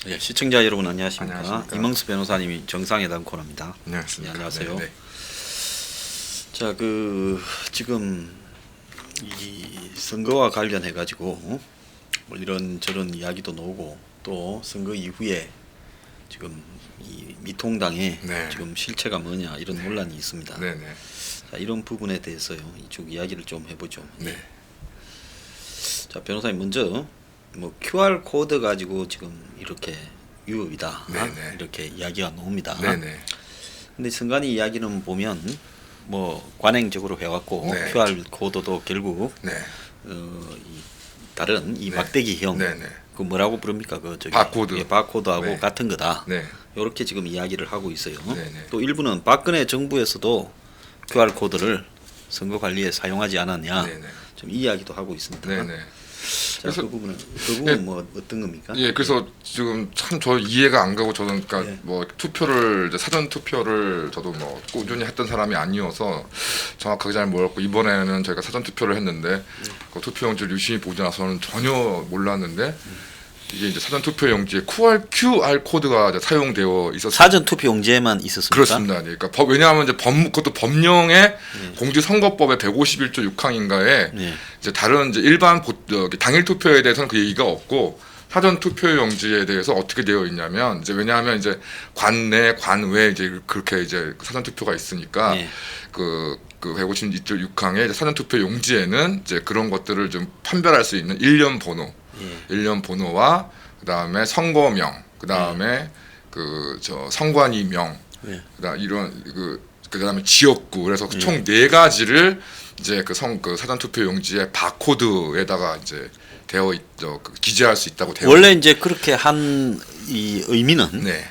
예, 시청자 여러분 안녕하십니까? 안녕하십니까? 이명수 변호사님이 정상회담 코너입니다. 안녕하십니까? 네, 안녕하세요. 네네. 자, 지금 이 선거와 관련해 가지고 뭐 이런 저런 이야기도 나오고 또 선거 이후에 지금 이 미통당의 네. 지금 실체가 뭐냐 이런 논란이 있습니다. 네네. 자, 이런 부분에 대해서요 이쪽 이야기를 좀 해보죠. 네. 자, 변호사님 먼저 뭐 QR 코드 가지고 지금 이렇게 위법이다 네네. 이렇게 이야기가 나옵니다. 네네. 근데 선관위 이야기는 보면 뭐 관행적으로 해왔고 네. QR 코드도 결국 네. 이 다른 이 네. 막대기형 네네. 그 뭐라고 부릅니까 그 저기 바코드. 예, 바코드하고 네. 같은 거다. 네. 이렇게 지금 이야기를 하고 있어요. 네네. 또 일부는 박근혜 정부에서도 QR 코드를 선거 관리에 사용하지 않았냐. 네네. 좀 이 이야기도 하고 있습니다. 네네. 자, 그래서- 그 부분은 예. 뭐 어떤 겁니까? 예, 그래서 지금 참 저 이해가 안 가고 저는 그러니까 예. 뭐 투표를 이제 사전 투표를 저도 뭐 꾸준히 했던 사람이 아니어서 정확하게 잘 몰랐고 이번에는 저희가 사전 투표를 했는데 그 투표용지를 유심히 보지 나서는 전혀 몰랐는데 이게 이제 사전 투표용지에 QR 코드가 이제 사용되어 있었습니다. 사전 투표 용지에만 있었습니까? 그렇습니다. 그러니까 왜냐하면 이제 그것도 법령에 공직선거법의 151조 6항인가에 네. 이제 다른 이제 일반 당일 투표에 대해서는 그 얘기가 없고 사전 투표용지에 대해서 어떻게 되어 있냐면 이제 왜냐하면 이제 관내 관외 이제 그렇게 이제 사전 투표가 있으니까 네. 그 152조 6항의 사전 투표 용지에는 이제 그런 것들을 좀 판별할 수 있는 일련 번호, 일련 번호와 그다음에 선거명, 그다음에 선관위명, 네. 그다음 이런 그다음에 지역구 그래서 총 네 가지를 이제 그 사전 투표 용지의 바코드에다가 이제 기재할 수 있다고 되어 원래 이제 그렇게 한 이 의미는 네.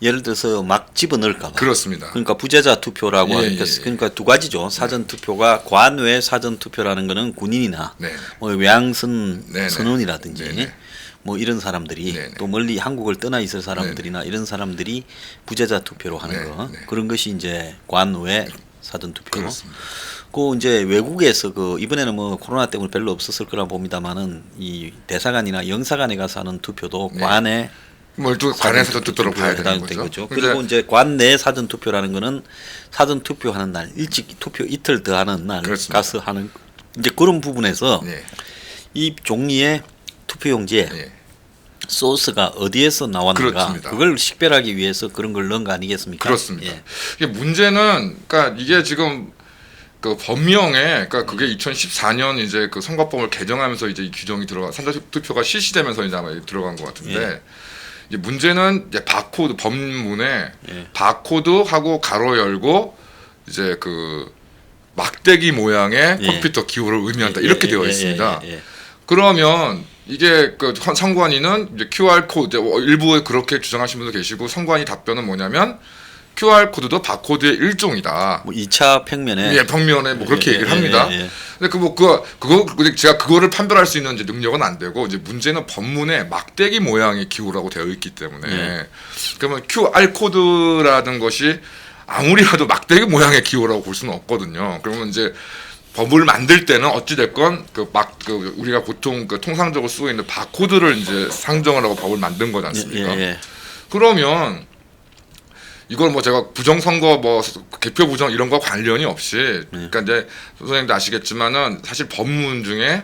예를 들어서 막 집어넣을까 봐. 그렇습니다. 그러니까 부재자 투표라고 예, 하니까 예, 예. 그러니까 두 가지죠. 사전 투표가 관외 사전 투표라는 거는 군인이나 네. 뭐 외양선 네네. 선원이라든지 네네. 뭐 이런 사람들이 네네. 또 멀리 한국을 떠나 있을 사람들이나 이런 사람들이 부재자 투표로 하는 네, 거 네. 그런 것이 이제 관외 사전 투표. 그렇습니다. 그 이제 외국에서 이번에는 뭐 코로나 때문에 별로 없었을 거라 봅니다만은 이 대사관이나 영사관에 가서 하는 투표도 네. 관내 뭘또 관내 사전 투표로 봐야 되는 해당된 거죠. 그리고 이제 관내 사전 투표라는 거는 사전 투표하는 날 일찍 투표 이틀 더 하는 날 그렇습니다. 가서 하는 이제 그런 부분에서 네. 이 종이의 투표용지에 네. 소스가 어디에서 나왔는가 그렇습니다. 그걸 식별하기 위해서 그런 걸 넣은 거 아니겠습니까? 그렇습니다. 예. 이게 문제는 그러니까 이게 지금 그 법령에 그러니까 그게 2014년 이제 그 선거법을 개정하면서 이제 이 규정이 사전 투표가 실시되면서 이제 아마 들어간 것 같은데 예. 이제 문제는 이제 바코드 법문에 예. 바코드하고 가로 열고 이제 그 막대기 모양의 예. 컴퓨터 기호를 의미한다 이렇게 되어 있습니다. 예. 그러면 이게 그 선관위는 이제 QR 코드 일부에 그렇게 주장하시는 분도 계시고 선관위 답변은 뭐냐면 QR 코드도 바코드의 일종이다. 뭐 2차 평면에 예, 평면에 뭐 그렇게 예, 얘기를 예, 합니다. 예, 예. 근데 제가 그거를 판별할 수 있는 이제 능력은 안 되고 이제 문제는 법문에 막대기 모양의 기호라고 되어 있기 때문에 예. 그러면 QR 코드라는 것이 아무리 봐도 막대기 모양의 기호라고 볼 수는 없거든요. 그러면 이제 법을 만들 때는 어찌 됐건 우리가 보통 통상적으로 쓰고 있는 바코드를 이제 상정을 하고 법을 만든 거지 않습니까? 예. 그러면 이걸 뭐 제가 부정선거 뭐 개표 부정 이런 거 관련이 없이 그러니까 이제 선생님도 아시겠지만은 사실 법문 중에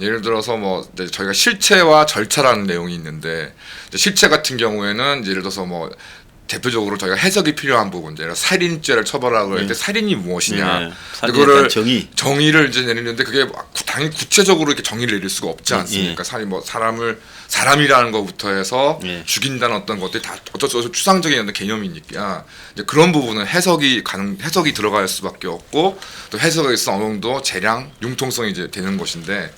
예를 들어서 뭐 이제 저희가 실체와 절차라는 내용이 있는데 이제 실체 같은 경우에는 예를 들어서 뭐 대표적으로 저희가 해석이 필요한 부분, 예를 들어 살인죄를 처벌하고 할 때 살인이 무엇이냐, 그거를 정의를 이제 내리는데 그게 당연히 구체적으로 이렇게 정의를 내릴 수가 없지 않습니까? 사람이라는 것부터 해서 죽인다는 어떤 것들이 다 어쩌고 추상적인 어떤 개념이니까 이제 그런 부분은 해석이 들어갈 수밖에 없고 또 해석에 있어 어느 정도 재량 융통성이 이제 되는 것인데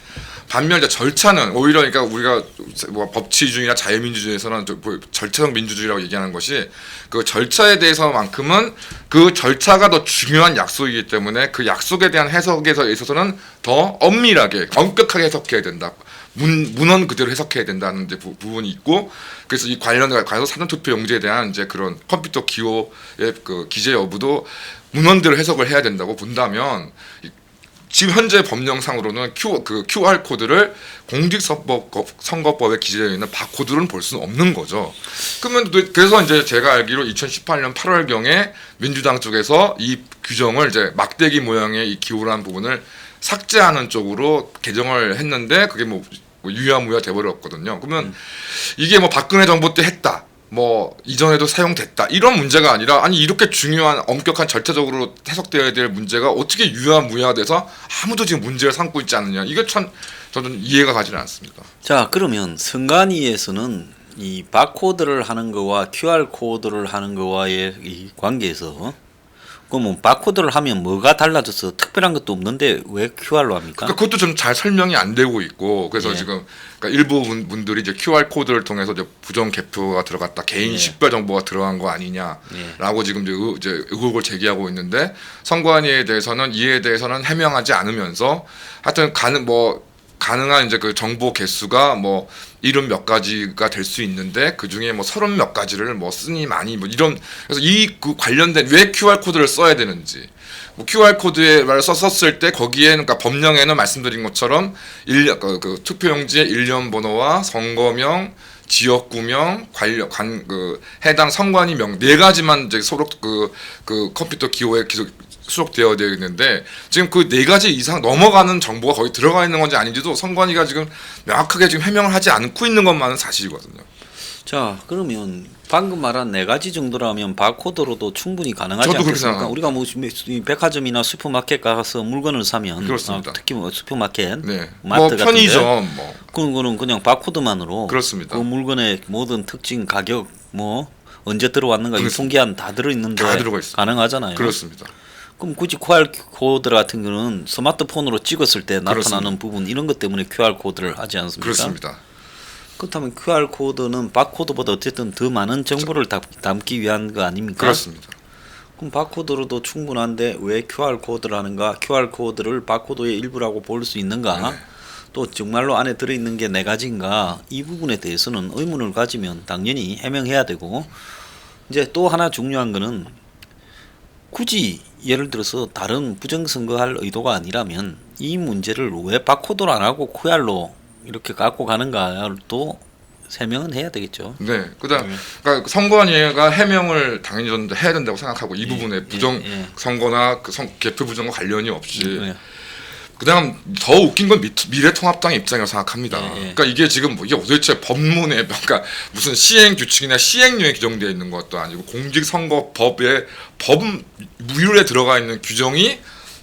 반면 이제 절차는 오히려 그러니까 우리가 뭐 법치주의나 자유민주주의에서는 절차적 민주주의라고 얘기하는 것이 그 절차에 대해서만큼은 그 절차가 더 중요한 약속이기 때문에 그 약속에 대한 해석에 있어서는 더 엄밀하게 엄격하게 해석해야 된다. 문헌 그대로 해석해야 된다는 이제 부분이 있고, 그래서 이 관련해서 사전투표용지에 대한 이제 그런 컴퓨터 기호의 그 기재 여부도 문헌대로 해석을 해야 된다고 본다면, 지금 현재 법령상으로는 QR 코드를 공직선거법에 기재되어 있는 바코드로는 볼 수는 없는 거죠. 그러면 그래서 이제 제가 알기로 2018년 8월경에 민주당 쪽에서 이 규정을 이제 막대기 모양의 이 기호라는 부분을 삭제하는 쪽으로 개정을 했는데 그게 뭐 유야무야 돼버렸거든요. 그러면 이게 뭐 박근혜 정부 때 했다, 뭐 이전에도 사용됐다 이런 문제가 아니라, 아니 이렇게 중요한 엄격한 절차적으로 해석되어야 될 문제가 어떻게 유야무야돼서 아무도 지금 문제를 삼고 있지 않느냐, 이게 참 저는 이해가 가지는 않습니다. 자, 그러면 선관위에서는 이 바코드를 하는 거와 QR 코드를 하는 거와의 이 관계에서, 그러면 바코드를 하면 뭐가 달라져서 특별한 것도 없는데 왜 QR로 합니까? 그러니까 그것도 좀 잘 설명이 안 되고 있고, 그래서 예. 지금 그러니까 일부 분들이 이제 QR 코드를 통해서 이제 부정 개표가 들어갔다, 개인 예. 식별 정보가 들어간 거 아니냐라고 지금 이제 의혹을 제기하고 있는데, 선관위에 대해서는 이에 대해서는 해명하지 않으면서 하여튼 가능한 이제 그 정보 개수가 뭐 70몇 가지가 될 수 있는데 그 중에 뭐 30 몇 가지를 뭐 쓰니 많이 뭐 이런, 그래서 그 관련된 왜 QR 코드를 써야 되는지, 뭐 QR 코드에 썼을 때 거기에 그러니까 법령에는 말씀드린 것처럼 그 투표용지의 일련 번호와 선거명, 지역구명, 해당 선관위 명 네 가지만 이제 그 컴퓨터 기호에 수록되어 있는데, 지금 그 네 가지 이상 넘어가는 정보가 거기 들어가 있는 건지 아닌지도 선관위가 지금 명확하게 지금 해명을 하지 않고 있는 것만은 사실이거든요. 자, 그러면 방금 말한 네 가지 정도라면 바코드로도 충분히 가능하지 저도 그렇게 않겠습니까? 생각합니다. 우리가 뭐 이 백화점이나 슈퍼마켓 가서 물건을 사면, 그렇습니다. 특히 뭐 슈퍼마켓, 네. 마트 뭐 같은데 편의점 뭐 그런 거는 그냥 바코드만으로 그렇습니다. 그 물건의 모든 특징, 가격, 뭐 언제 들어왔는가, 그렇습니다. 유통기한 다 들어 있는데 다 들어가 있습니다. 가능하잖아요. 그렇습니다. 그럼 굳이 QR 코드 같은 거는 스마트폰으로 찍었을 때 나타나는 그렇습니다. 부분, 이런 것 때문에 QR 코드를 하지 않습니까? 그렇습니다. 그렇다면 QR 코드는 바코드보다 어쨌든 더 많은 정보를 담기 위한 거 아닙니까? 그렇습니다. 그럼 바코드로도 충분한데 왜 QR 코드를 하는가? QR 코드를 바코드의 일부라고 볼 수 있는가? 네. 또 정말로 안에 들어있는 게 네 가지인가? 이 부분에 대해서는 의문을 가지면 당연히 해명해야 되고, 이제 또 하나 중요한 거는, 굳이 예를 들어서 다른 부정선거할 의도가 아니라면 이 문제를 왜 바코드로 안 하고 QR로 이렇게 갖고 가는가도 설명은 해야 되겠죠. 네. 그러니까 선관위가 해명을 당연히 저는 해야 된다고 생각하고, 이 부분에 부정 선거나 그 개표 부정과 관련이 없이. 예. 그다음 더 웃긴 건 미래통합당의 입장이라고 생각합니다. 예. 그러니까 이게 지금 이게 도대체 법문에 그러니까 무슨 시행 규칙이나 시행령에 규정되어 있는 것도 아니고 공직선거법에 법률에 들어가 있는 규정이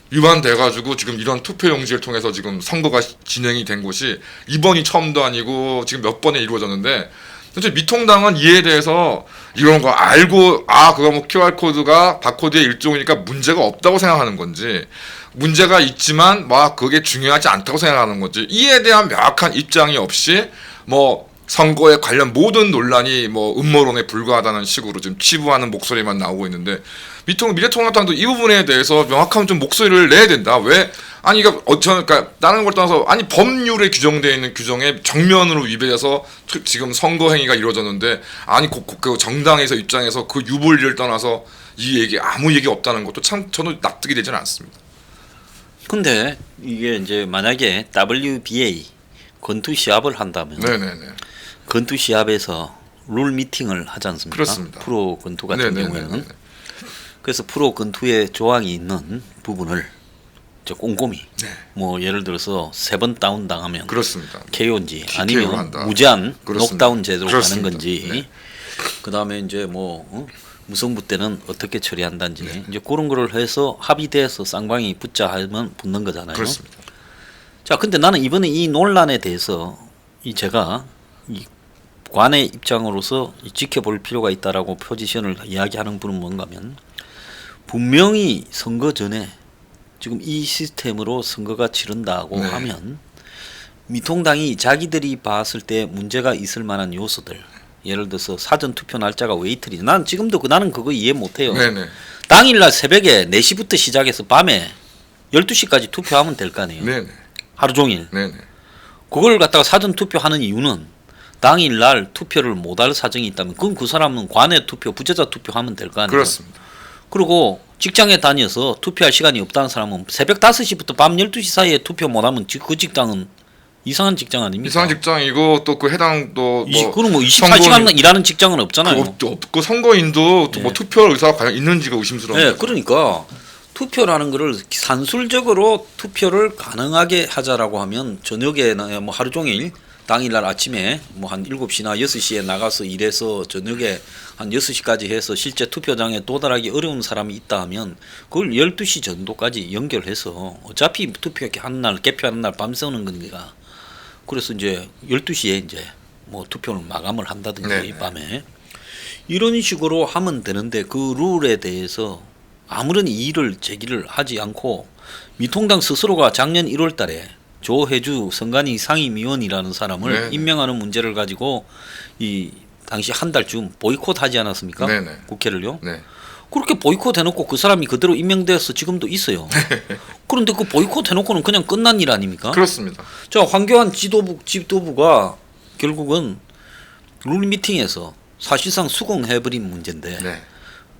위반돼가지고 지금 이런 투표용지를 통해서 지금 선거가 진행이 된 것이 이번이 처음도 아니고 지금 몇 번에 이루어졌는데, 사실 미통당은 이에 대해서 이런 거 알고 그거 뭐 QR 코드가 바코드의 일종이니까 문제가 없다고 생각하는 건지, 문제가 있지만 그게 중요하지 않다고 생각하는 건지, 이에 대한 명확한 입장이 없이 뭐 선거에 관련 모든 논란이 뭐 음모론에 불과하다는 식으로 지금 치부하는 목소리만 나오고 있는데, 미래통합당도 이 부분에 대해서 명확한 좀 목소리를 내야 된다. 왜? 아니 그러니까 다른 걸 떠나서, 아니 법률에 규정되어 있는 규정에 정면으로 위배해서 지금 선거 행위가 이루어졌는데, 아니 그 정당에서 입장에서 그 유불리를 떠나서 아무 얘기 없다는 것도 참 저는 납득이 되지는 않습니다. 근데 이게 이제 만약에 WBA 권투 시합을 한다면, 네네네. 권투 시합에서 룰 미팅을 하지 않습니까? 그렇습니다. 프로 권투 같은 네네네네. 경우에는. 그래서 프로 권투에 조항이 있는 부분을 꼼꼼히, 네. 뭐 예를 들어서 3번 다운 당하면 그렇습니다. KO인지 TKO 아니면 한다. 무제한 그렇습니다. 녹다운 제도로 그렇습니다. 가는 건지, 네. 그다음에 이제 무승부 때는 어떻게 처리한다든지, 네. 이제 그런 거를 해서 합의돼서 쌍방이 붙자 하면 붙는 거잖아요. 그렇습니다. 자, 근데 나는 이번에 이 논란에 대해서 제가 이 관의 입장으로서 지켜볼 필요가 있다라고 포지션을 이야기하는 분은 뭔가면, 분명히 선거 전에 지금 이 시스템으로 선거가 치른다고 네. 하면 미통당이 자기들이 봤을 때 문제가 있을 만한 요소들, 예를 들어서 사전 투표 날짜가 왜 이틀이지? 난 지금도 나는 그거 이해 못해요. 네네. 당일날 새벽에 4시부터 시작해서 밤에 12시까지 투표하면 될 거 아니에요. 네네. 하루 종일. 네네. 그걸 갖다가 사전 투표하는 이유는 당일날 투표를 못할 사정이 있다면 그건 그 사람은 관외 투표, 부재자 투표하면 될 거 아니에요. 그렇습니다. 그리고 직장에 다녀서 투표할 시간이 없다는 사람은 새벽 5시부터 밤 12시 사이에 투표 못하면 그 직장은 이상한 직장 아닙니까? 이상한 직장이고 또 그 해당 또 그럼 뭐 24시간 일하는 직장은 없잖아요. 없고 선거인도 또 뭐 네. 투표 의사가 과연 있는지가 의심스러운 네, 거죠. 그러니까 투표라는 거를 산술적으로 투표를 가능하게 하자라고 하면 저녁에나 뭐 하루 종일 당일날 아침에 뭐 한 7시나 6시에 나가서 일해서 저녁에 한 6시까지 해서 실제 투표장에 도달하기 어려운 사람이 있다 하면 그걸 12시 정도까지 연결해서 어차피 투표하는 날 개표하는 날 밤새우는 거니까 그래서 이제 12시에 이제 뭐 투표를 마감을 한다든지 네. 이 밤에 이런 식으로 하면 되는데 그 룰에 대해서 아무런 이의를 제기를 하지 않고 미통당 스스로가 작년 1월 달에 조혜주 선관위 상임위원이라는 사람을 네네. 임명하는 문제를 가지고 이 당시 한 달쯤 보이콧하지 않았습니까? 네네. 국회를요. 네. 그렇게 보이콧 해놓고 그 사람이 그대로 임명돼서 지금도 있어요. 그런데 그 보이콧 해놓고는 그냥 끝난 일 아닙니까? 그렇습니다. 자, 황교안 지도부가 결국은 룰 미팅에서 사실상 수긍해버린 문제인데 네.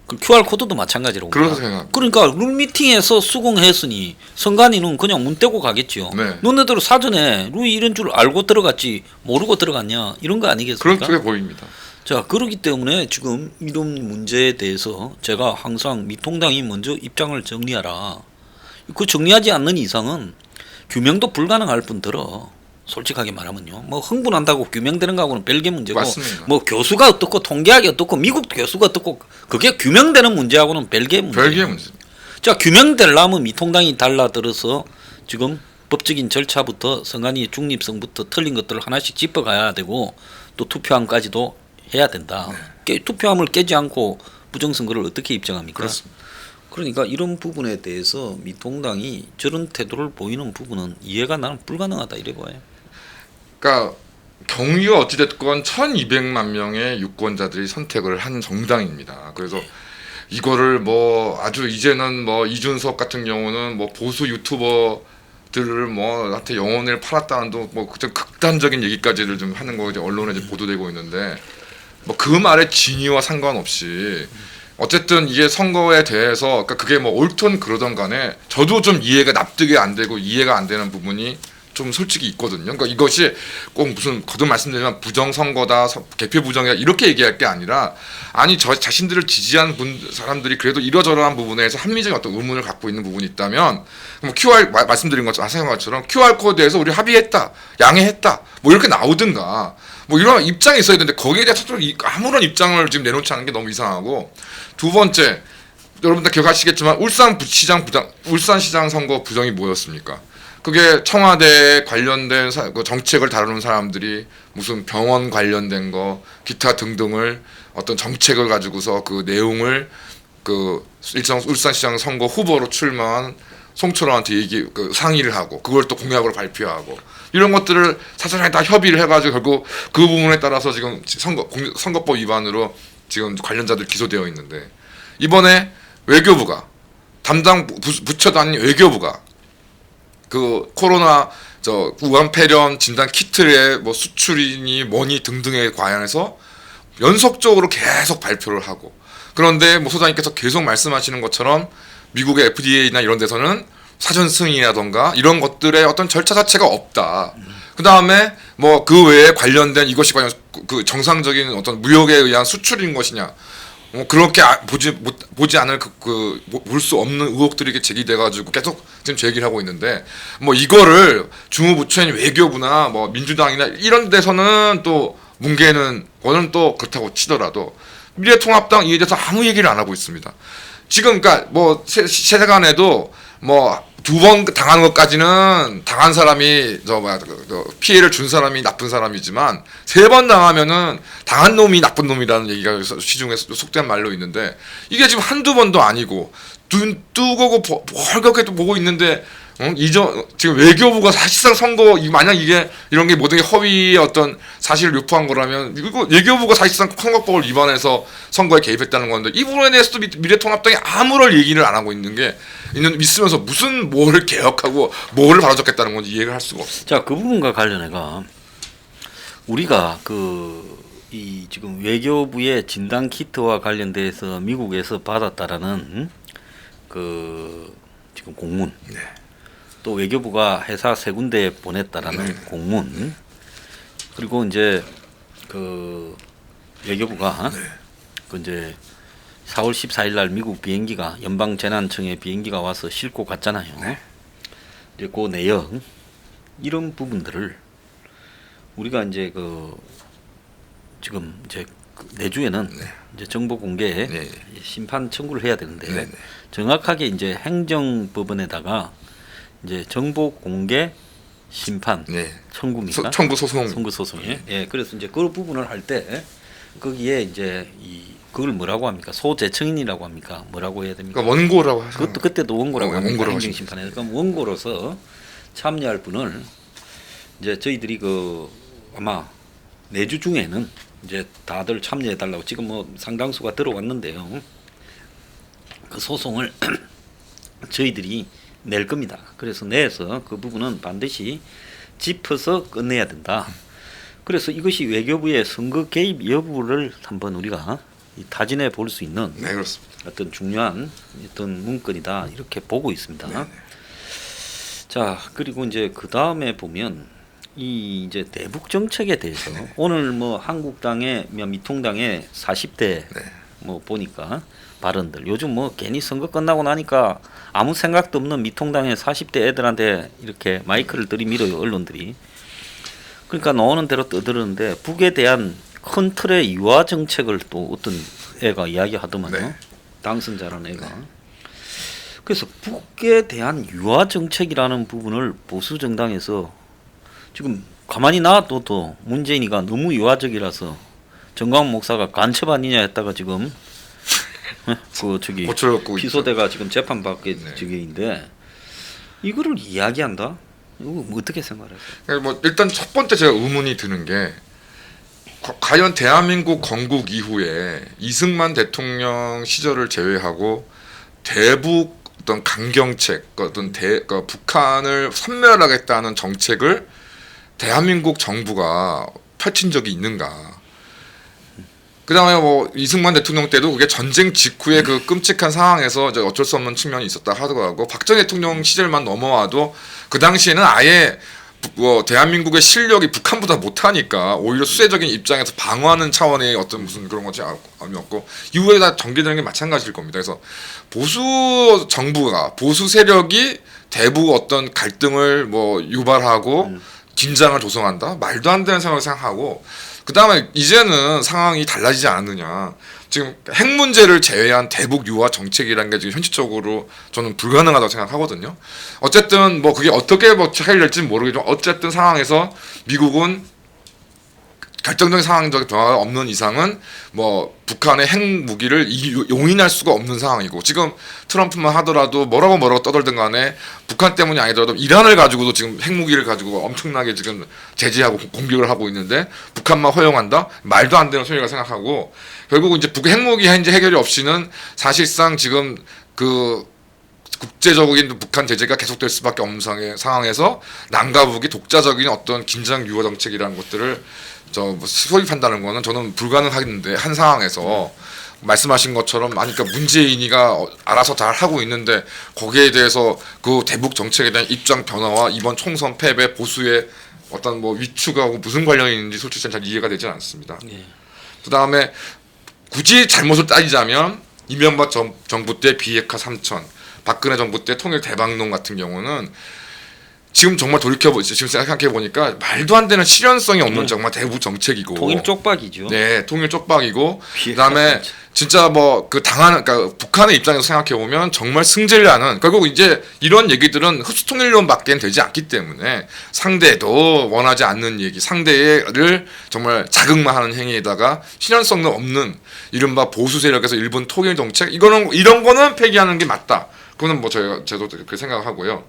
그 QR 코드도 마찬가지로 그렇게 생각합니다. 그러니까 룰 미팅에서 수긍했으니 선관위는 그냥 문 떼고 가겠지요. 네. 너네들 사전에 룰이 이런 줄 알고 들어갔지 모르고 들어갔냐 이런 거 아니겠습니까? 그렇게 보입니다. 자, 그렇기 때문에 지금 이런 문제에 대해서 제가 항상 미통당이 먼저 입장을 정리하라. 그 정리하지 않는 이상은 규명도 불가능할 뿐더러 솔직하게 말하면요. 뭐 흥분한다고 규명되는 거하고는 별개 문제고 맞습니다. 뭐 교수가 어떻고 통계학이 어떻고 미국 교수가 어떻고 그게 규명되는 문제하고는 별개 문제. 별개의 문제입니다. 자, 규명되려면 미통당이 달라들어서 지금 법적인 절차부터 선관위 중립성부터 틀린 것들을 하나씩 짚어가야 되고 또 투표함까지도 해야 된다. 투표함을 깨지 않고 부정선거를 어떻게 입증합니까? 그렇습니다. 그러니까 이런 부분에 대해서 미통당이 저런 태도를 보이는 부분은 이해가 나는 불가능하다 이래 봐요. 그러니까 경위가 어찌됐건 1,200만 명의 유권자들이 선택을 한 정당입니다. 그래서 이거를 뭐 아주 이제는 뭐 이준석 같은 경우는 뭐 보수 유튜버들을 뭐 나한테 영혼을 팔았다는 뭐 그좀 극단적인 얘기까지를 좀 하는 거 이제 언론에 이제 보도되고 있는데 뭐 그 말의 진위와 상관없이 어쨌든 이게 선거에 대해서 그러니까 그게 뭐 옳든 그러던 간에 저도 좀 이해가 납득이 안 되고 이해가 안 되는 부분이 좀 솔직히 있거든요. 그러니까 이것이 꼭 무슨 거듭 말씀드리면 부정선거다, 개표 부정이다 이렇게 얘기할 게 아니라 아니 저 자신들을 지지한 사람들이 그래도 이러저러한 부분에서 합리적인 어떤 의문을 갖고 있는 부분이 있다면 뭐 QR 말씀드린 것처럼 하신 것처럼 QR 코드에서 우리 합의했다, 양해했다 뭐 이렇게 나오든가 뭐 이런 입장이 있어야 되는데 거기에 대해서 아무런 입장을 지금 내놓지 않은 게 너무 이상하고 두 번째 여러분들 기억하시겠지만 울산시장 선거 부정이 뭐였습니까? 그게 청와대에 관련된 그 정책을 다루는 사람들이 무슨 병원 관련된 거 기타 등등을 어떤 정책을 가지고서 그 내용을 그 일정 울산시장 선거 후보로 출마한 송철호한테 상의를 하고 그걸 또 공약으로 발표하고 이런 것들을 사전에 다 협의를 해가지고 결국 그 부분에 따라서 지금 선거법 위반으로 지금 관련자들 기소되어 있는데 이번에 외교부가 담당 부처도 아닌 외교부가 그 코로나 우한 폐렴 진단 키트의 뭐 수출이니 뭐니 등등에 관해서 연속적으로 계속 발표를 하고 그런데 뭐 소장님께서 계속 말씀하시는 것처럼 미국의 FDA나 이런 데서는 사전 승인이라던가 이런 것들의 어떤 절차 자체가 없다. 그 다음에 뭐 그 외에 관련된 이것이 과연 그 정상적인 어떤 무역에 의한 수출인 것이냐. 그렇게 보지 않을 볼 수 없는 의혹들이 제기돼가지고 계속 지금 제기를 하고 있는데 뭐 이거를 주무부처인 외교부나 뭐 민주당이나 이런 데서는 또 뭉개는 거는 또 그렇다고 치더라도 미래통합당 이에 대해서 아무 얘기를 안 하고 있습니다. 지금 그러니까 뭐 세간에도 뭐 두 번 당한 것까지는 당한 사람이 피해를 준 사람이 나쁜 사람이지만 세 번 당하면은 당한 놈이 나쁜 놈이라는 얘기가 시중에 속된 말로 있는데 이게 지금 한두 번도 아니고 눈 뜨고 헐겁게 또 보고 있는데 지금 외교부가 사실상 선거 만약 이게 이런 게 모든 게 허위의 어떤 사실을 유포한 거라면 이거 외교부가 사실상 선거법을 위반해서 선거에 개입했다는 건데 이 부분에 대해서도 미래통합당이 아무런 얘기를 안 하고 있는 게 있으면서 무슨 뭐를 개혁하고 뭐를 바로잡겠다는 건지 이해를 할 수가 없어요. 자, 그 부분과 관련해가 우리가 이 지금 외교부의 진단 키트와 관련돼서 미국에서 받았다라는 지금 공문, 네. 또 외교부가 회사 세 군데에 보냈다라는 공문, 그리고 이제 외교부가 이제 4월 14일 날 미국 비행기가 연방재난청의 비행기가 와서 싣고 갔잖아요. 이제 그 내용 이런 부분들을 우리가 이제 지금 이제 내주에는 이제 정보 공개 심판 청구를 해야 되는데 정확하게 이제 행정법원에다가 이제 정보 공개 심판 청구입니까? 청구 소송. 청구 소송에. 예, 그래서 이제 그 부분을 할 때 거기에 이제 그걸 뭐라고 합니까? 소재청인이라고 합니까? 뭐라고 해야 됩니까? 그러니까 원고라고 하죠. 그것도 그때도 원고라고 합니다. 원고라고 행정심판에. 그럼 원고로서 참여할 분을 이제 저희들이 아마 내주 중에는 이제 다들 참여해 달라고 지금 뭐 상당수가 들어왔는데요. 그 소송을 저희들이 낼 겁니다. 그래서 내서 그 부분은 반드시 짚어서 끝내야 된다. 그래서 이것이 외교부의 선거 개입 여부를 한번 우리가 타진해 볼 수 있는 네, 그렇습니다. 어떤 중요한 어떤 문건이다 이렇게 보고 있습니다. 네네. 자, 그리고 이제 그 다음에 보면 이제 대북 정책에 대해서 오늘 뭐 한국당의 미통당의 40대 뭐 보니까 발언들 요즘 뭐 괜히 선거 끝나고 나니까 아무 생각도 없는 미통당의 40대 애들한테 이렇게 마이크를 들이밀어요 언론들이. 그러니까 나오는 대로 떠드는데 북에 대한 큰 틀의 유화 정책을 또 어떤 애가 이야기하더만요. 당선자라는 애가. 그래서 북에 대한 유화 정책이라는 부분을 보수 정당에서 지금 가만히 놔둬도 문재인이가 너무 유화적이라서 정광훈 목사가 간첩 아니냐 했다가 지금 피소대가 지금 재판 받게 지경인데 이거를 이야기한다? 이거 뭐 어떻게 생각하세요? 뭐 일단 첫 번째 제가 의문이 드는 게 과연 대한민국 건국 이후에 이승만 대통령 시절을 제외하고 대북 어떤 강경책, 어떤 북한을 섬멸하겠다는 정책을 대한민국 정부가 펼친 적이 있는가? 그다음에 뭐 이승만 대통령 때도 그게 전쟁 직후에 그 끔찍한 상황에서 이제 어쩔 수 없는 측면이 있었다 하더라고. 박정희 대통령 시절만 넘어와도 그 당시에는 아예 대한민국의 실력이 북한보다 못하니까 오히려 수세적인 입장에서 방어하는 차원의 어떤 무슨 그런 것이 아니었고 이후에 다 전개되는 게 마찬가지일 겁니다. 그래서 보수 정부가 보수 세력이 대북 어떤 갈등을 뭐 유발하고 긴장을 조성한다? 말도 안 되는 생각을 생각하고 그 다음에 이제는 상황이 달라지지 않았느냐. 지금 핵 문제를 제외한 대북 유화 정책이라는 게 지금 현실적으로 저는 불가능하다고 생각하거든요. 어쨌든 뭐 그게 어떻게 뭐 해결될지는 모르겠지만 어쨌든 상황에서 미국은 결정적인 상황적 변화가 없는 이상은 뭐 북한의 핵 무기를 용인할 수가 없는 상황이고 지금 트럼프만 하더라도 뭐라고 떠들든 간에 북한 때문이 아니더라도 이란을 가지고도 지금 핵 무기를 가지고 엄청나게 지금 제재하고 공격을 하고 있는데 북한만 허용한다? 말도 안 되는 소리가 생각하고 결국 이제 북의 핵 무기 현재 해결이 없이는 사실상 지금 그 국제적인 북한 제재가 계속될 수밖에 없는 상황에서 남과 북이 독자적인 어떤 긴장 유화 정책이라는 것들을 수립한다는 거는 저는 불가능하겠는데 한 상황에서 말씀하신 것처럼 그러니까 문재인이가 알아서 잘 하고 있는데 거기에 대해서 그 대북 정책에 대한 입장 변화와 이번 총선 패배 보수의 어떤 뭐 위축하고 무슨 관련이 있는지 솔직히 잘 이해가 되지 않습니다. 그 다음에 굳이 잘못을 따지자면 이명박 정부 때 비핵화 3천 박근혜 정부 때 통일 대박론 같은 경우는 지금 정말 지금 생각해 보니까 말도 안 되는 실현성이 없는 정말 대북 정책이고 통일 쪽박이죠. 네, 통일 쪽박이고 피해가 그다음에 진짜 뭐 그 당하는 그러니까 북한의 입장에서 생각해 보면 정말 승질을 하는 결국 이제 이런 얘기들은 흡수통일론밖에 되지 않기 때문에 상대도 원하지 않는 얘기, 상대를 정말 자극만 하는 행위에다가 실현성도 없는 이른바 보수 세력에서 일본 통일 정책 이런 거는 폐기하는 게 맞다. 그거는 뭐 저도 그렇게 생각하고요.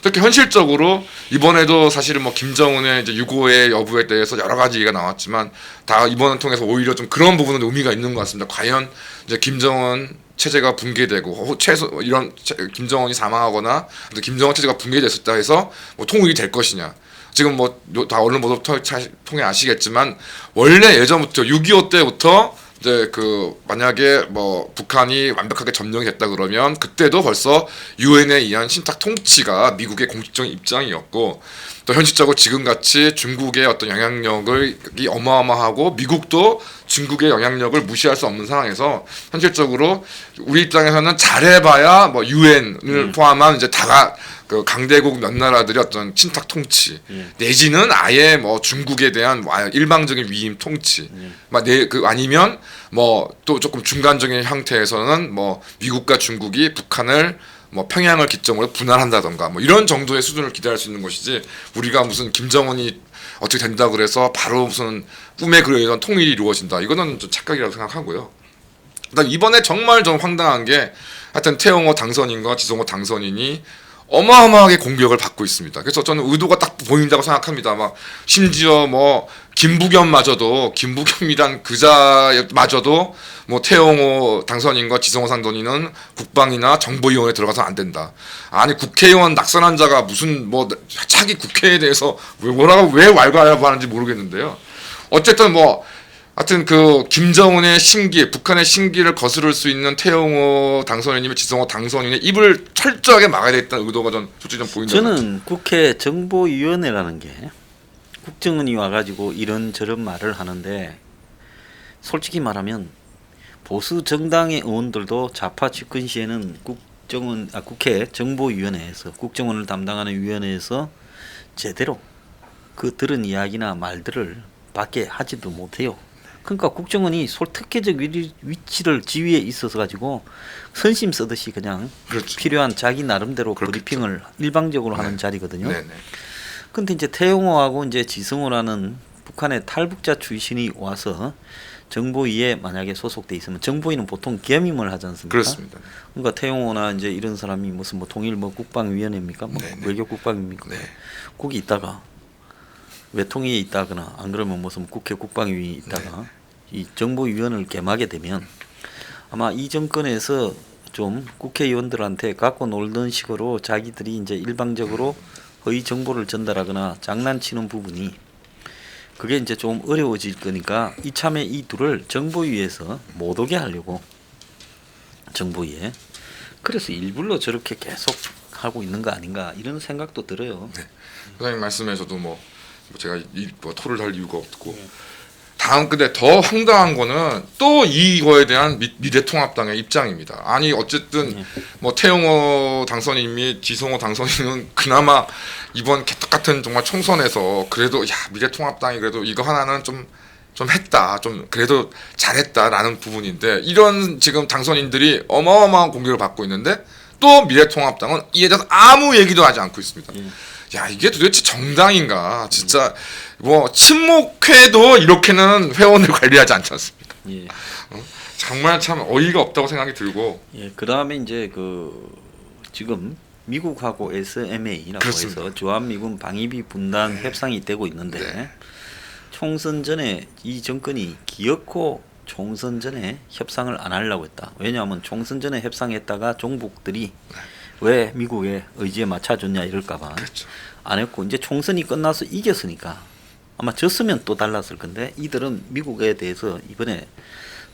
특히 현실적으로 이번에도 사실은 뭐 김정은의 이제 유고의 여부에 대해서 여러 가지 얘기가 나왔지만 다 이번을 통해서 오히려 좀 그런 부분은 의미가 있는 것 같습니다. 과연 이제 김정은 체제가 붕괴되고 최소 이런 김정은이 사망하거나 김정은 체제가 붕괴됐었다 해서 뭐 통일이 될 것이냐. 지금 뭐 다 언론 보도 통해 아시겠지만 원래 예전부터 6.25 때부터 이제 그 만약에 뭐 북한이 완벽하게 점령이 됐다 그러면 그때도 벌써 유엔에 의한 신탁 통치가 미국의 공식적인 입장이었고 또 현실적으로 지금같이 중국의 어떤 영향력이 어마어마하고 미국도 중국의 영향력을 무시할 수 없는 상황에서 현실적으로 우리 입장에서는 잘해봐야 뭐 유엔을 포함한 이제 다가 그 강대국 몇 나라들이 어떤 친탁 통치 내지는 아예 뭐 중국에 대한 일방적인 위임 통치 그 아니면 뭐 또 조금 중간적인 형태에서는 뭐 미국과 중국이 북한을 뭐 평양을 기점으로 분할한다던가 뭐 이런 정도의 수준을 기대할 수 있는 것이지 우리가 무슨 김정은이 어떻게 된다 그래서 바로 무슨 꿈에 그려있던 통일이 이루어진다 이거는 좀 착각이라고 생각하고요. 그다음 이번에 정말 좀 황당한 게 하여튼 태영호 당선인과 지성호 당선인이 어마어마하게 공격을 받고 있습니다. 그래서 저는 의도가 딱 보인다고 생각합니다. 막 심지어 뭐 김부겸이란 그자마저도 뭐 태영호 당선인과 지성호 당선인은 국방이나 정보위원회에 들어가서 안 된다. 아니 국회의원 낙선한 자가 무슨 뭐 자기 국회에 대해서 왜 왈가왈부하는지 모르겠는데요. 어쨌든 뭐 하여튼 그 김정은의 심기, 북한의 심기를 거스를 수 있는 태영호 당선인이면 지성호 당선인의 입을 철저하게 막아야 되겠다는 의도가 솔직히 좀 보인다. 저는 국회 정보위원회라는 게 국정원이 와가지고 이런저런 말을 하는데 솔직히 말하면 보수 정당의 의원들도 좌파 집권 시에는 국회 정보위원회에서 국정원을 담당하는 위원회에서 제대로 그 들은 이야기나 말들을 밖에 하지도 못해요. 그러니까 국정원이 솔특혜적 위치를 지위에 있어서 가지고 선심 쓰듯이 그냥 그렇죠. 필요한 자기 나름대로 그렇겠죠. 브리핑을 일방적으로 하는 자리거든요. 네네. 근데 이제 태용호하고 이제 지성호라는 북한의 탈북자 출신이 와서 정보위에 만약에 소속돼 있으면 정보위는 보통 겸임을 하지 않습니까? 그렇습니다. 그러니까 태용호나 이제 이런 사람이 무슨 뭐 통일 뭐 국방위원회입니까? 뭐 네네. 외교국방입니까? 네. 거기 있다가 외통위에 있다거나 안 그러면 무슨 국회 국방위에 있다가 이 정보위원을 겸하게 되면 아마 이 정권에서 좀 국회의원들한테 갖고 놀던 식으로 자기들이 이제 일방적으로 허위 정보를 전달하거나 장난치는 부분이 그게 이제 좀 어려워질 거니까 이참에 이 둘을 정보위에서 못 오게 하려고 정보위에 그래서 일부러 저렇게 계속 하고 있는 거 아닌가 이런 생각도 들어요. 네. 선생님 말씀에서도 뭐 제가 토를 할 이유가 없고 다음 근데 더 황당한 거는 또 이거에 대한 미래통합당의 입장입니다. 아니 어쨌든 뭐 태영호 당선인이 지성호 당선인은 그나마 이번 개떡 같은 정말 총선에서 그래도 야 미래통합당이 그래도 이거 하나는 좀 했다 좀 그래도 잘했다라는 부분인데 이런 지금 당선인들이 어마어마한 공격을 받고 있는데 또 미래통합당은 이에 대해서 아무 얘기도 하지 않고 있습니다. 야 이게 도대체 정당인가 진짜 뭐 친목회도 이렇게는 회원을 관리하지 않지 않습니까? 예. 정말 참 어이가 없다고 생각이 들고 예. 그다음에 이제 그 지금 미국하고 SMA라고 그렇습니다. 해서 주한미군 방위비 분담 협상이 되고 있는데 네. 총선 전에 이 정권이 기어코 총선 전에 협상을 안 하려고 했다. 왜냐하면 총선 전에 협상했다가 종북들이 왜 미국의 의지에 맞춰줬냐 이럴까봐 그렇죠. 안 했고 이제 총선이 끝나서 이겼으니까 아마 졌으면 또 달랐을 건데 이들은 미국에 대해서 이번에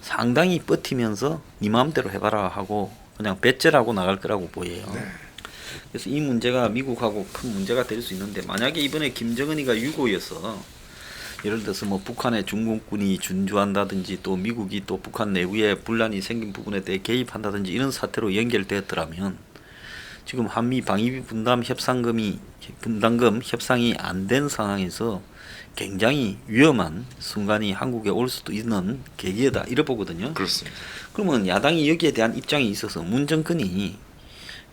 상당히 버티면서 네 마음대로 해봐라 하고 그냥 배째라고 나갈 거라고 보여요. 네. 그래서 이 문제가 미국하고 큰 문제가 될 수 있는데 만약에 이번에 김정은이가 유고여서 예를 들어서 뭐 북한의 중공군이 준주한다든지 또 미국이 또 북한 내부에 분란이 생긴 부분에 대해 개입한다든지 이런 사태로 연결되었더라면 지금 한미 방위비 분담금 협상이 안 된 상황에서 굉장히 위험한 순간이 한국에 올 수도 있는 계기다 이래 보거든요. 그렇습니다. 그러면 야당이 여기에 대한 입장이 있어서 문정권이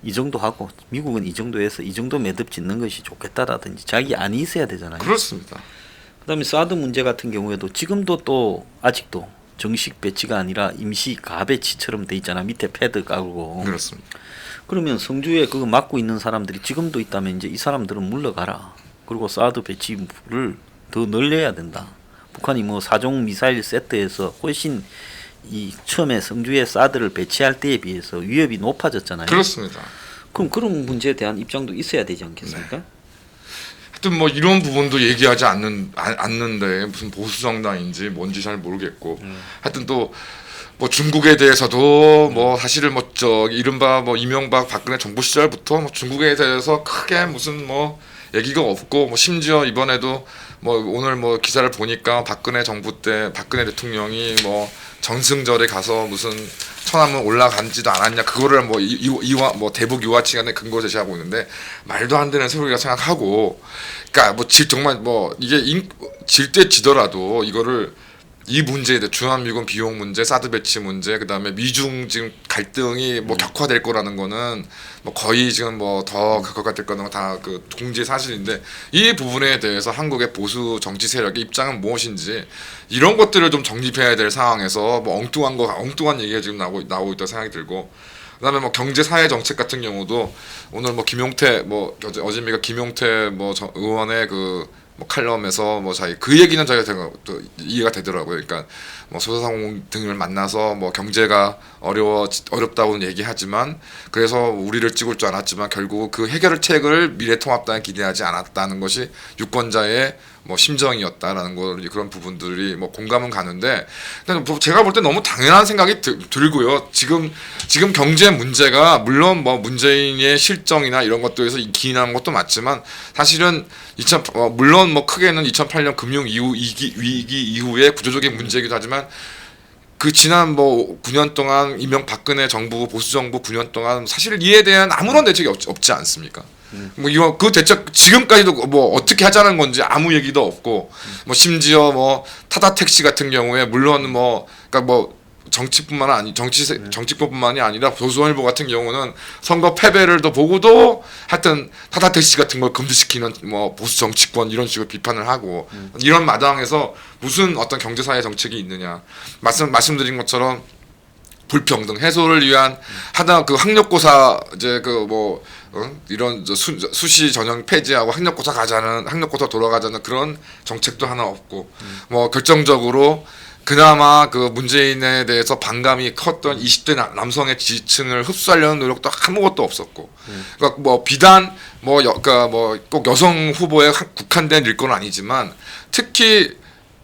이 정도 하고 미국은 이 정도에서 이 정도 매듭 짓는 것이 좋겠다라든지 자기 안이 있어야 되잖아요. 그렇습니다. 그다음에 사드 문제 같은 경우에도 지금도 또 아직도 정식 배치가 아니라 임시 가배치처럼 돼 있잖아. 밑에 패드 깔고. 그렇습니다. 그러면 성주에 그거 맡고 있는 사람들이 지금도 있다면 이제 이 사람들은 물러가라. 그리고 사드 배치를 더 늘려야 된다. 북한이 뭐 4종 미사일 세트에서 훨씬 이 처음에 성주에 사드를 배치할 때에 비해서 위협이 높아졌잖아요. 그렇습니다. 그럼 그런 문제에 대한 입장도 있어야 되지 않겠습니까? 하여튼 뭐 이런 부분도 얘기하지 않는데 무슨 보수 정당인지 뭔지 잘 모르겠고 하여튼 또 뭐 중국에 대해서도 뭐 사실은 뭐 저 이른바 뭐 이명박 박근혜 정부 시절부터 뭐 중국에 대해서 크게 무슨 뭐 얘기가 없고 뭐 심지어 이번에도 뭐 오늘 뭐 기사를 보니까 박근혜 정부 때 박근혜 대통령이 뭐 정승절에 가서 무슨 천안문 올라간지도 않았냐 그거를 뭐 이와 뭐 대북 유화치간의 근거 제시하고 있는데 말도 안 되는 소리가 생각하고 그러니까 뭐 정말 뭐 이게 질 때 지더라도 이거를 이 문제에 대해 주한미군 비용 문제, 사드 배치 문제, 그다음에 미중 지금 갈등이 뭐 격화될 거라는 거는 뭐 거의 지금 뭐 더 격화될 거는 다 그 공지 사실인데 이 부분에 대해서 한국의 보수 정치 세력의 입장은 무엇인지 이런 것들을 좀 정립해야 될 상황에서 뭐 엉뚱한 얘기가 지금 나오고 있다 생각이 들고 그다음에 뭐 경제 사회 정책 같은 경우도 오늘 뭐 김용태 뭐 어제미가 김용태 뭐 의원의 그 뭐 칼럼에서 뭐 자기 그 얘기는 제가 또 이해가 되더라고요. 그러니까 뭐 소상공 등을 만나서 뭐 경제가 어렵다고는 얘기하지만 그래서 우리를 찍을 줄 알았지만 결국 그 해결책을 미래통합당에 기대하지 않았다는 것이 유권자의 뭐 심정이었다라는 거 그런 부분들이 뭐 공감은 가는데 제가 볼 때 너무 당연한 생각이 들고요. 지금 경제 문제가 물론 뭐 문재인의 실정이나 이런 것들에서 기인하는 것도 맞지만 사실은 물론 뭐 크게는 2008년 금융 위기 이후의 구조적인 문제이기도 하지만 그 지난 뭐 9년 동안 이명박근혜 정부 보수 정부 9년 동안 사실 이에 대한 아무런 대책이 없지 않습니까? 뭐 이거 그 대책 지금까지도 뭐 어떻게 하자는 건지 아무 얘기도 없고 뭐 심지어 뭐 타다 택시 같은 경우에 물론 뭐 그러니까 뭐 정치권뿐만이 아니라 조선일보 같은 경우는 선거 패배를 더 보고도 하여튼 타다 택시 같은 걸 금지시키는 뭐 보수 정치권 이런 식으로 비판을 하고 이런 마당에서 무슨 어떤 경제사회 정책이 있느냐 말씀드린 것처럼 불평등 해소를 위한 하다 그 학력고사 이제 그 뭐 이런 수시 전형 폐지하고 학력고사 돌아가자는 그런 정책도 하나 없고 뭐 결정적으로 그나마 그 문재인에 대해서 반감이 컸던 20대 남성의 지지층을 흡수하려는 노력도 아무것도 없었고, 그러니까 뭐 비단 그러니까 뭐 꼭 여성 후보에 국한된 일건 아니지만 특히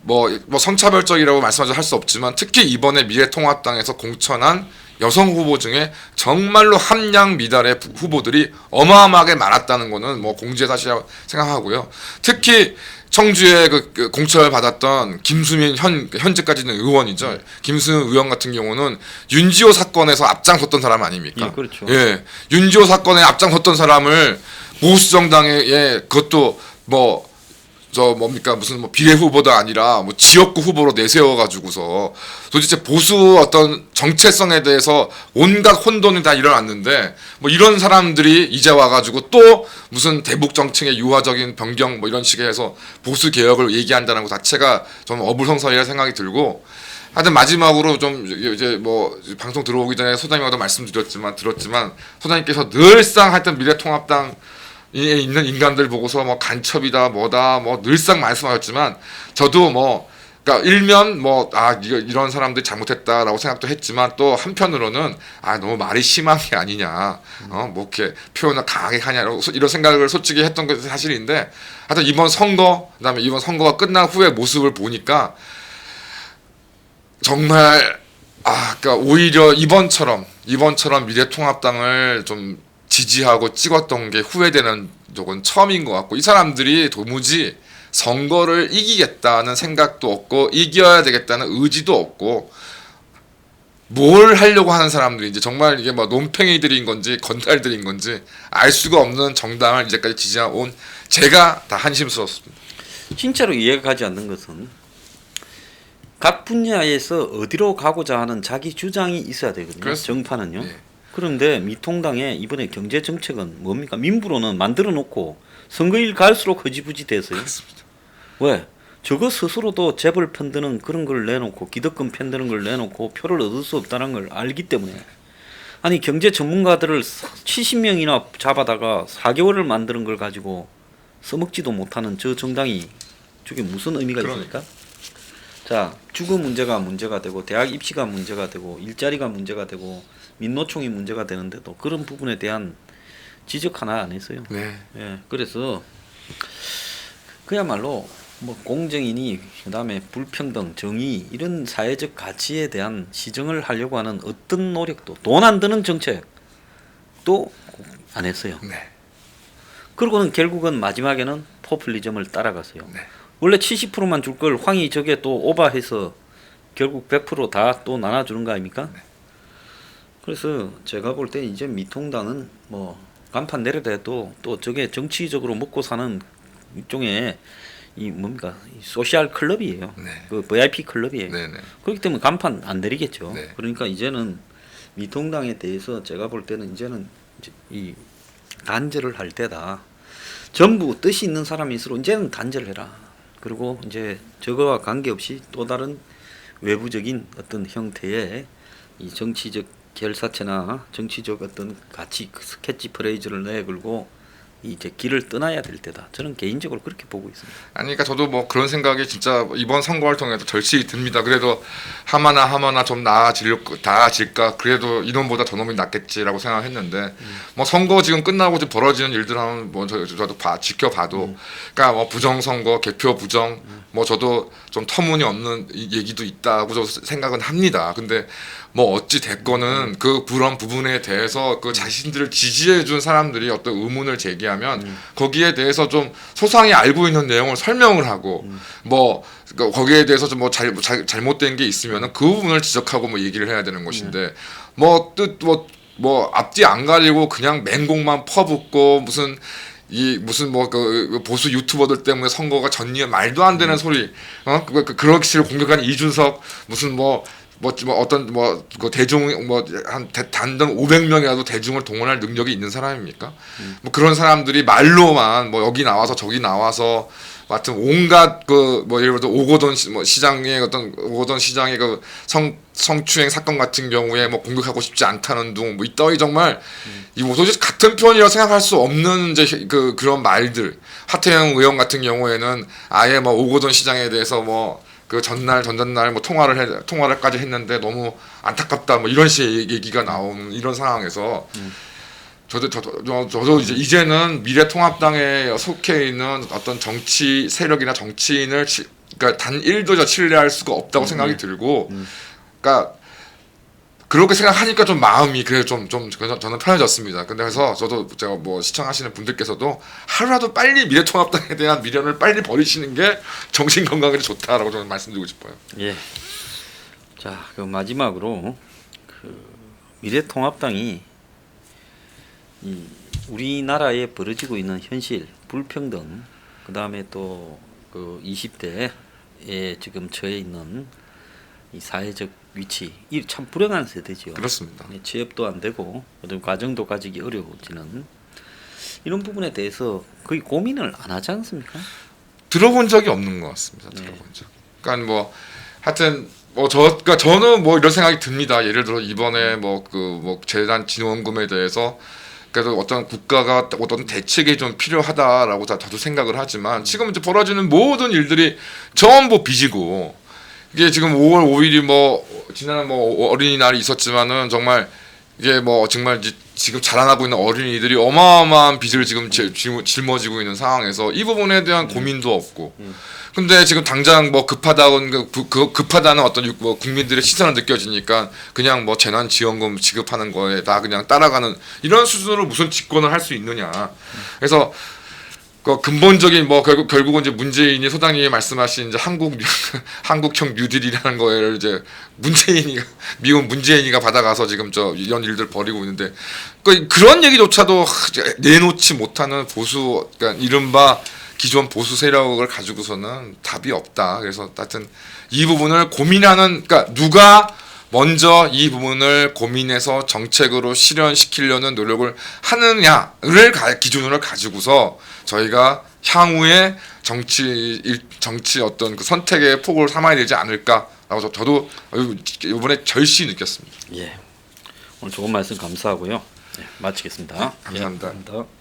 뭐 성차별적이라고 말씀하셔도 할 수 없지만 특히 이번에 미래통합당에서 공천한 여성 후보 중에 정말로 함량 미달의 후보들이 어마어마하게 많았다는 거는 뭐 공지의 사실이라고 생각하고요. 특히 청주에 그 공천을 받았던 김수민 현재까지는 의원이죠. 김수민 의원 같은 경우는 윤지호 사건에서 앞장섰던 사람 아닙니까? 예, 그렇죠. 예, 윤지호 사건에 앞장섰던 사람을 보수 정당에 그것도 뭐 무슨 뭐 비례 후보도 아니라 뭐 지역구 후보로 내세워 가지고서 도대체 보수 어떤 정체성에 대해서 온갖 혼돈이 다 일어났는데 뭐 이런 사람들이 이제 와 가지고 또 무슨 대북 정책의 유화적인 변경 뭐 이런 식의 해서 보수 개혁을 얘기한다는 것 자체가 좀 어불성설이라 생각이 들고 하여튼 마지막으로 좀 이제 뭐 방송 들어오기 전에 소장님과도 말씀드렸지만 소장님께서 늘상 하여튼 미래통합당 에 있는 인간들 보고서 뭐 간첩이다 뭐다 뭐 늘상 말씀하셨지만 저도 뭐 그러니까 일면 뭐 이런 사람들이 잘못했다라고 생각도 했지만 또 한편으로는 너무 말이 심한 게 아니냐 뭐 이렇게 표현을 강하게 하냐 이런 생각을 솔직히 했던 것이 사실인데 하여튼 이번 선거 그다음에 이번 선거가 끝난 후의 모습을 보니까 정말 그러니까 오히려 이번처럼 미래통합당을 좀 지지하고 찍었던 게 후회되는 적은 처음인 것 같고 이 사람들이 도무지 선거를 이기겠다는 생각도 없고 이겨야 되겠다는 의지도 없고 뭘 하려고 하는 사람들이 이제 정말 이게 뭐 논팽이들인 건지 건달들인 건지 알 수가 없는 정당을 이제까지 지지해온 제가 다 한심스럽습니다. 진짜로 이해가 가지 않는 것은 각 분야에서 어디로 가고자 하는 자기 주장이 있어야 되거든요. 그렇습니다. 정파는요. 예. 그런데 미통당의 이번에 경제 정책은 뭡니까? 민부로는 만들어 놓고 선거일 갈수록 허지부지 돼서요. 그렇습니다. 왜? 저거 스스로도 재벌 편드는 그런 걸 내놓고 기득권 편드는 걸 내놓고 표를 얻을 수 없다는 걸 알기 때문에 아니 경제 전문가들을 70명이나 잡아다가 4개월을 만드는 걸 가지고 써먹지도 못하는 저 정당이 저게 무슨 의미가 있습니까? 자, 주거 문제가 되고 대학 입시가 문제가 되고 일자리가 문제가 되고 민노총이 문제가 되는데도 그런 부분에 대한 지적 하나 안 했어요. 네. 예, 그래서 그야말로 뭐 공정이니 그다음에 불평등, 정의 이런 사회적 가치에 대한 시정을 하려고 하는 어떤 노력도 돈 안 드는 정책도 안 했어요. 네. 그러고는 결국은 마지막에는 포퓰리즘을 따라갔어요. 네. 원래 70%만 줄 걸 황이 저게 또 오버해서 결국 100% 다 또 나눠주는 거 아닙니까? 네. 그래서 제가 볼 때 이제 미통당은 뭐 간판 내려대도 또 저게 정치적으로 먹고 사는 일종의 이 뭡니까 이 소셜 클럽이에요. 네. 그 VIP 클럽이에요. 네. 네. 그렇기 때문에 간판 안 내리겠죠. 네. 그러니까 이제는 미통당에 대해서 제가 볼 때는 이제는 이제 이 단절을 할 때다. 전부 뜻이 있는 사람일수록 이제는 단절해라. 그리고 이제 저거와 관계없이 또 다른 외부적인 어떤 형태의 이 정치적 결사체나 정치적 어떤 가치 스케치 프레이즈를 내걸고 이제 길을 떠나야 될 때다. 저는 개인적으로 그렇게 보고 있습니다. 아니 그러니까 저도 뭐 그런 생각이 진짜 이번 선거를 통해서 절실히 듭니다. 그래도 하마나 좀 나아질까 그래도 이놈보다 저놈이 낫겠지라고 생각했는데 뭐 선거 지금 끝나고 지금 벌어지는 일들 하면 뭐 저도 지켜봐도 그러니까 뭐 부정선거 개표 부정 뭐 저도 좀 터무니없는 얘기도 있다고 저 생각은 합니다. 근데 뭐 어찌 됐건은 그런 부분에 대해서 그 자신들을 지지해준 사람들이 어떤 의문을 제기하면 거기에 대해서 좀 소상히 알고 있는 내용을 설명을 하고 뭐 거기에 대해서 좀 뭐 잘못된 게 있으면은 그 부분을 지적하고 뭐 얘기를 해야 되는 것인데 뭐 앞뒤 안 가리고 그냥 맹공만 퍼붓고 무슨 뭐 그 보수 유튜버들 때문에 선거가 전이에 말도 안 되는 소리 그런 식으로 공격하는 이준석 무슨 그 대중 한 단돈 500명이라도 대중을 동원할 능력이 있는 사람입니까? 뭐 그런 사람들이 말로만 뭐 여기 나와서 저기 나와서 하여튼 온갖 그 뭐 예를 들어 오거돈 시장의 어떤 오거돈 시장의 그 성추행 사건 같은 경우에 뭐 공격하고 싶지 않다는 둥 뭐 이따위 정말 이 뭐 도대체 같은 편이라고 생각할 수 없는 이제 그런 말들 하태영 의원 같은 경우에는 아예 뭐 오거돈 시장에 대해서 뭐 그 전전날 뭐 통화를까지 했는데 너무 안타깝다 뭐 이런 식의 얘기가 나오는 이런 상황에서 저도 이제는 미래통합당에 속해 있는 어떤 정치 세력이나 정치인을 그러니까 단 1도 신뢰할 수가 없다고 생각이 들고 그러니까 그렇게 생각하니까 좀 마음이 그래 좀 저는 편해졌습니다. 근데 그래서 저도 제가 뭐 시청하시는 분들께서도 하루라도 빨리 미래통합당에 대한 미련을 빨리 버리시는 게 정신 건강에 좋다라고 저는 말씀드리고 싶어요. 예. 자, 그 마지막으로 그 미래통합당이 이 우리나라에 벌어지고 있는 현실 불평등 그다음에 또 그 20대에 지금 처해 있는 이 사회적 위치 이 참 불행한 세대지요. 그렇습니다. 취업도 안 되고 어떤 과정도 가지기 어려워지는 이런 부분에 대해서 거의 고민을 안 하지 않습니까? 들어본 적이 없는 것 같습니다. 들어본 적. 그러니까 뭐 하여튼 그러니까 저는 뭐 이런 생각이 듭니다. 예를 들어 이번에 재단 지원금에 대해서 그래서 어떤 국가가 어떤 대책이 좀 필요하다라고 저도 생각을 하지만 지금 이제 벌어지는 모든 일들이 전부 빚이고 이게 지금 5월 5일이 뭐 지난 뭐 어린이날이 있었지만은 정말 이게 뭐 정말 이제 지금 자라나고 있는 어린이들이 어마어마한 빚을 지금 짊어지고 있는 상황에서 이 부분에 대한 고민도 없고 근데 지금 당장 뭐 급하다는 어떤 뭐 국민들의 시선을 느껴지니까 그냥 뭐 재난지원금 지급하는 거에 다 그냥 따라가는 이런 수준으로 무슨 집권을 할 수 있느냐. 그래서 그 근본적인 뭐 결국은 이제 문재인이 소장님이 말씀하신 이제 한국형 뉴딜이라는 거를 이제 미국 문재인이가 받아가서 지금 저 이런 일들 벌이고 있는데 그런 얘기조차도 내놓지 못하는 보수, 그러니까 이른바 기존 보수 세력을 가지고서는 답이 없다. 그래서 하여튼 이 부분을 고민하는, 그러니까 누가 먼저 이 부분을 고민해서 정책으로 실현시키려는 노력을 하느냐를 기준으로 가지고서 저희가 향후에 정치 어떤 그 선택의 폭을 삼아야 되지 않을까라고 저도 이번에 절실히 느꼈습니다. 예. 오늘 좋은 말씀 감사하고요. 네, 마치겠습니다. 감사합니다. 예, 감사합니다.